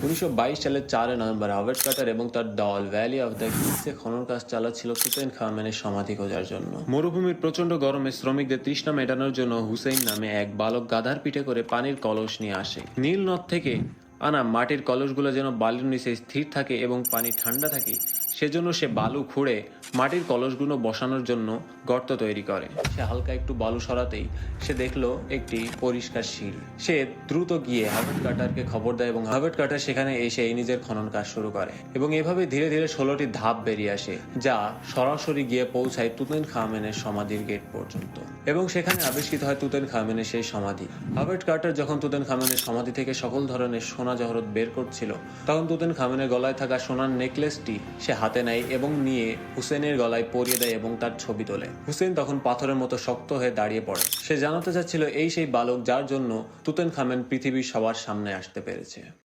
1922 সালের 4 November Howard Carter এবং তার দল ভ্যালি অফ দ্য কিংসে খনন কাজ চালাচ্ছিল তুতেনখামেনের সমাধি খোঁজার জন্য। মরুভূমির প্রচন্ড গরমে শ্রমিকদের তৃষ্ণা মেটানোর জন্য হুসেইন নামে এক বালক গাধার পিঠে করে পানির কলস নিয়ে আসে। নীল নদ থেকে আনা মাটির কলসগুলো যেন বালুর নিচে স্থির থাকে এবং পানি ঠান্ডা থাকে, সেজন্য সে বালু খুঁড়ে মাটির কলসগুলো বসানোর জন্য গর্ত তৈরি করে। সে হালকা একটু বালু সরাতেই সে দেখলো একটি পরিষ্কার সিঁড়ি। সে দ্রুত গিয়ে হাওয়ার্ড কার্টারকে খবর দেয় এবং হাওয়ার্ড কার্টার সেখানে এসে নিজের খনন কাজ শুরু করে এবং এভাবে ধীরে ধীরে 16টি ধাপ বেরিয়ে আসে, যা সরাসরি গিয়ে পৌঁছায় তুতেনখামেনের সমাধির গেট পর্যন্ত এবং সেখানে আবিষ্কৃত হয় তুতেনখামেনের সেই সমাধি। হাওয়ার্ড কার্টার যখন তুতেনখামেনের সমাধি থেকে সকল ধরনের সোনা জহরত বের করছিল, তখন তুতেনখামেনের গলায় থাকা সোনার নেকলেসটি সে হাতে নেয় এবং নিয়ে হুসেনের গলায় পরিয়ে দেয় এবং তার ছবি তোলে। হুসেন তখন পাথরের মতো শক্ত হয়ে দাঁড়িয়ে পড়ে। সে জানাতে চাচ্ছিল এই সেই বালক যার জন্য তুতেনখামেন পৃথিবীর সবার সামনে আসতে পেরেছে।